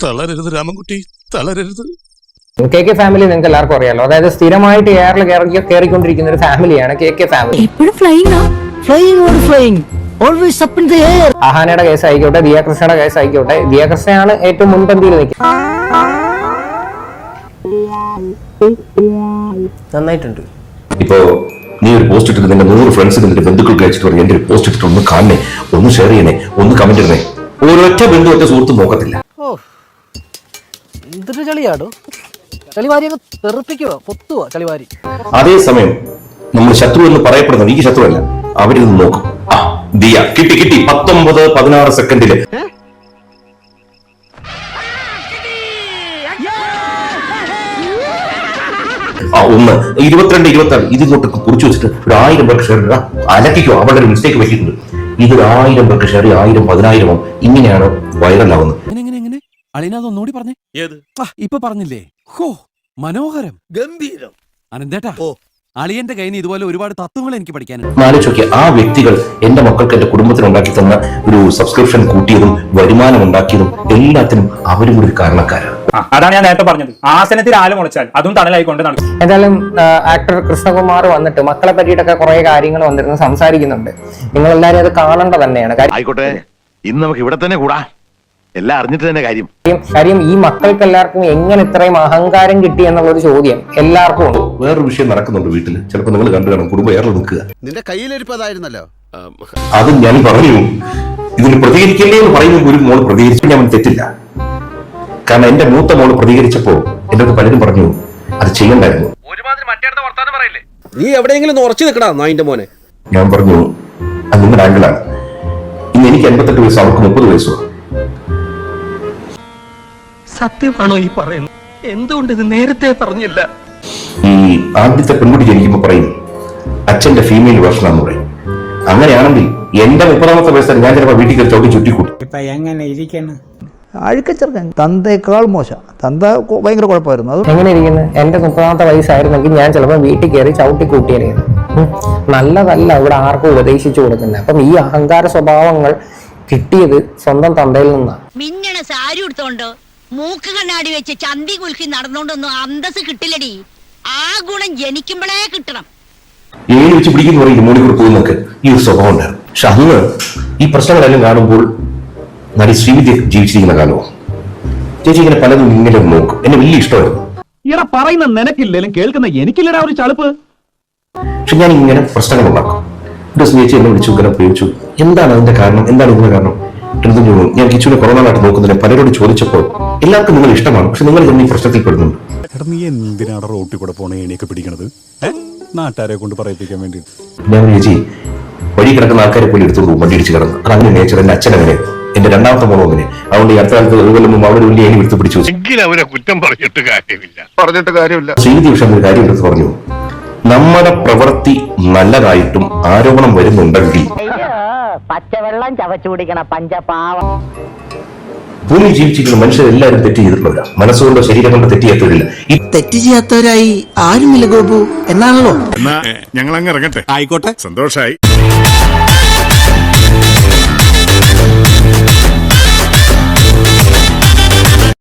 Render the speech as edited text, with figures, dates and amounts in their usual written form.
തളരരുത് Ramankutty, തളരരുത്. K K family നിങ്ങൾക്ക് എല്ലാവർക്കും അറിയാലോ, അതായത് സ്ഥിരമായിട്ട് എയറിൽ കയറിക്കൊണ്ടിരിക്കുന്ന ഒരു ഫാമിലിയാണ് കെ കെ ഫാമിലി. അഹാനയുടെ കേസ് ആയിക്കോട്ടെ, ദിയാകൃഷ്ണയുടെ കേസ് ആയിക്കോട്ടെ, ദിയാകൃഷ്ണയാണ് ഏറ്റവും മുൻപന്തിയിൽ നിൽക്കുന്നത്. നന്നായിട്ടുണ്ട്. ഇപ്പോ നീ ഒരു പോസ്റ്റ് ഇട്ടിട്ട് നിന്റെ 100 ഫ്രണ്ട്സ് നിന്റെ ബന്ധുക്കൾക്ക് അയച്ചിട്ട് പറയും എന്റെ ഒരു പോസ്റ്റ് ഇട്ടിട്ട് ഒന്ന് കാണണേ, ഒന്ന് ഷെയർ ചെയ്യണേ, ഒന്ന് കമന്റ് ഇടണേ. ഒരൊറ്റ ബന്ധു ഒറ്റ സുഹൃത്തും നോക്കത്തില്ല. അതേസമയം നമ്മൾ ശത്രു എന്ന് പറയപ്പെടുന്നത് ഈ ശത്രുവല്ല, അവരിൽ നിന്ന് നോക്കും. ദിയ കിട്ടി 19-16 സെക്കൻഡില് ഒന്ന് 22-26 ഇതിങ്ങോട്ട് കുറിച്ച് വെച്ചിട്ട് ഒരു 1000 പേർക്ക് ഷെയർ ഇടുക. അലക്കിക്കോ, അവളുടെ ഒരു മിസ്റ്റേക്ക് പറ്റിയിട്ടുണ്ട്. ഇത് 1000 പേർക്ക് ഷെയർ 1000, 10,000 ഇങ്ങനെയാണ് വൈറലാവുന്നത്. അതൊന്നുകൂടി പറഞ്ഞേ. ഇപ്പൊ പറഞ്ഞില്ലേ? ഹോ, മനോഹരം, ഗംഭീരം. അനന്തേട്ടാ, അളിയന്റെ കയ്യിൽ നിന്ന് ഇതുപോലെ ഒരുപാട് തത്വങ്ങൾ എനിക്ക് പഠിക്കാനുണ്ട്. ആലോചിച്ച് നോക്കിയ ആ വ്യക്തികൾ എന്റെ മക്കൾക്ക് എന്റെ കുടുംബത്തിന് ഉണ്ടാക്കി തന്ന ഒരു സബ്സ്ക്രിപ്ഷൻ കൂട്ടിയതും വരുമാനം ഉണ്ടാക്കിയതും എല്ലാത്തിനും അവരും കൂടി ഒരു കാരണക്കാരാണ്. അതാണ് ഞാൻ നേരത്തെ പറഞ്ഞത്, ആസനത്തിൽ ആല് മുളച്ചാൽ അതും തണലായിക്കൊണ്ട് നടക്കും. എന്തായാലും ആക്ടർ കൃഷ്ണകുമാർ വന്നിട്ട് മക്കളെ പറ്റിയിട്ടൊക്കെ കുറെ കാര്യങ്ങൾ വന്നിരുന്ന് സംസാരിക്കുന്നുണ്ട്. നിങ്ങൾ എല്ലാവരും അത് കാണേണ്ട തന്നെയാണ്. ആയിക്കോട്ടെ, ഇന്ന് നമുക്ക് ഇവിടെ തന്നെ കൂടാ, എല്ലാം അറിഞ്ഞിട്ട് തന്നെ കാര്യം ഈ മക്കൾക്ക് എല്ലാവർക്കും എങ്ങനെ ഇത്രയും അഹങ്കാരം കിട്ടി എന്നുള്ളൊരു ചോദ്യം എല്ലാവർക്കും ഉണ്ട്. വേറൊരു വിഷയം നടക്കുന്നുണ്ട് വീട്ടിൽ, ചിലപ്പോൾ നിങ്ങൾ കണ്ടു കാണും, കുടുംബം ഏറെ നിൽക്കുക. നിന്റെ കയ്യിലിരിപ്പതായിരുന്നല്ലോ. അത് ഞാൻ പറഞ്ഞു, ഇതിന് പ്രതികരിക്കല്ലേ എന്ന് പറയുമ്പോൾ ഒരു മോള് പ്രതികരിച്ചു, ഞാൻ തെറ്റില്ല. കാരണം എന്റെ മൂത്ത മോള് പ്രതികരിച്ചപ്പോ എന്നോട് പലരും പറഞ്ഞു അത് ചെയ്യണ്ടായിരുന്നു. നീ എവിടെയെങ്കിലും ഉറച്ചു നിൽക്കടാ നായിന്റെ മോനെ. ഞാൻ പറഞ്ഞു അത് നിങ്ങളുടെ ആംഗിളാണ്. ഇന്ന് എനിക്ക് 58 വയസ്സ്, അവർക്ക് 30 വയസ്സോ. സത്യമാണോ ഈ പറയുന്നത്? എന്തുകൊണ്ട് ഇത് നേരത്തെ പറഞ്ഞില്ല? ഈ ആദ്യത്തെ പെൺകുട്ടി ജനിക്കുമ്പോ പറയും അച്ഛന്റെ ഫീമെയിൽ വേർഷനാന്ന് പറയും. അങ്ങനെയാണെങ്കിൽ എന്റെ 30ാമത്തെ വയസ്സിൽ ഞാൻ ചിലപ്പോ വീട്ടിൽ കയറി ചവിട്ടി ചുറ്റിക്കൂട്ടും. എങ്ങനെ ഇരിക്കണം? അഴുക്കച്ചെറുക്കൻ, തന്തേക്കാൾ മോശം. തന്ത ഭയങ്കര കുഴപ്പമായിരുന്നു. അത് എങ്ങനെ ഇരിക്കുന്നത്? എന്റെ 30ാമത്തെ വയസ്സായിരുന്നെങ്കിൽ ഞാൻ ചിലപ്പോൾ വീട്ടിൽ കയറി ചവിട്ടി കൂട്ടിയായിരുന്നു. നല്ലതല്ല ഇവിടെ ആർക്കും ഉപദേശിച്ചു കൊടുക്കുന്നത്. അപ്പം ഈ അഹങ്കാര സ്വഭാവങ്ങൾ കിട്ടിയത് സ്വന്തം തന്തയിൽ നിന്നാണ്. മിന്നണ സാരി എടുത്തോണ്ടോ മൂക്ക് കണ്ണാടി വെച്ച് ചന്തി കുലുക്കി നടന്നോണ്ടൊന്നും അന്തസ് കിട്ടില്ലടി. ആ ഗുണം ജനിക്കുമ്പോഴേ കിട്ടണം. ഏഴ് വെച്ച് പിടിക്കുന്ന പറയും മോളിക്കൂടെ പോകുന്നൊക്കെ ഈ ഒരു സ്വഭാവം ഉണ്ടായിരുന്നു. പക്ഷെ അന്ന് ഈ പ്രശ്നങ്ങളെല്ലാം കാണുമ്പോൾ നടി ശ്രീവിദ്യ ജീവിച്ചിരിക്കുന്ന കാലവും ചേച്ചി ഇങ്ങനെ പലതും ഇങ്ങനെ നോക്കും. എന്നെ വലിയ ഇഷ്ടമായിരുന്നു. ഇയാളെ പറയുന്ന നിനക്കില്ലേലും കേൾക്കുന്ന എനിക്കില്ലടാ ഒരു ചളുപ്പ്. പക്ഷെ ഞാൻ ഇങ്ങനെ പ്രശ്നങ്ങൾ ഉണ്ടാക്കും. ഒരു ദിവസം ചേച്ചി എന്നെ വിളിച്ചു, ഇങ്ങനെ പ്രയോഗിച്ചു. എന്താണ് അതിന്റെ കാരണം, എന്താണ് ഇതിന്റെ കാരണം? ഞാൻ കിച്ചുവിനെ കൊറോണയായിട്ട് നോക്കുന്നതിന് പലരോട് ചോദിച്ചപ്പോൾ എല്ലാവർക്കും നിങ്ങൾ ഇഷ്ടമാണ്, പക്ഷെ നിങ്ങൾ ഈ പ്രശ്നത്തിൽ പെടുന്നുണ്ട്. നീ എന്തിനാണ് റോട്ടിൽ കൂടെ പോണ എണിയൊക്കെ പിടിക്കണത്? നാട്ടുകാരെ കൊണ്ട് പറയിപ്പിക്കാൻ വേണ്ടി. ഞാൻ ചേച്ചി വഴി കിടക്കുന്ന ആൾക്കാരെ പോലും എടുത്തു വണ്ടി ഇടിച്ച് കിടന്നു. അത് അങ്ങനെ നേച്ചർ. എന്റെ അച്ഛൻ അങ്ങനെ, എന്റെ രണ്ടാമത്തെ മോളും അങ്ങനെ. അതുകൊണ്ട് ഈ അടുത്ത കാലത്ത് ഒരു കൊല്ലം മുമ്പ് അവിടെ വലിയ എണി എടുത്ത് പിടിച്ചു. ശ്രീവിദ്യ പക്ഷെ ഒരു കാര്യം എടുത്ത് പറഞ്ഞു, നമ്മുടെ പ്രവൃത്തി നല്ലതായിട്ടും ആരോപണം വരുന്നുണ്ടെങ്കിൽ പച്ചവെള്ളം ചവച്ചു കുടിക്കണ പഞ്ചപാവം. ഭൂമിയിൽ ജീവിച്ചിരിക്കുന്ന മനുഷ്യരെല്ലാവരും തെറ്റ് ചെയ്തിട്ടുള്ളവരാണ്. മനസ്സുകൊണ്ടോ ശരീരം കൊണ്ടോ തെറ്റ് ചെയ്യാത്തവരില്ല. ഈ തെറ്റ് ചെയ്യാത്തവരായി ആരുമില്ല ഗോപു എന്നാണല്ലോ. ഞങ്ങൾ അങ്ങ് ഇറങ്ങട്ടെ. ആയിക്കോട്ടെ, സന്തോഷായി.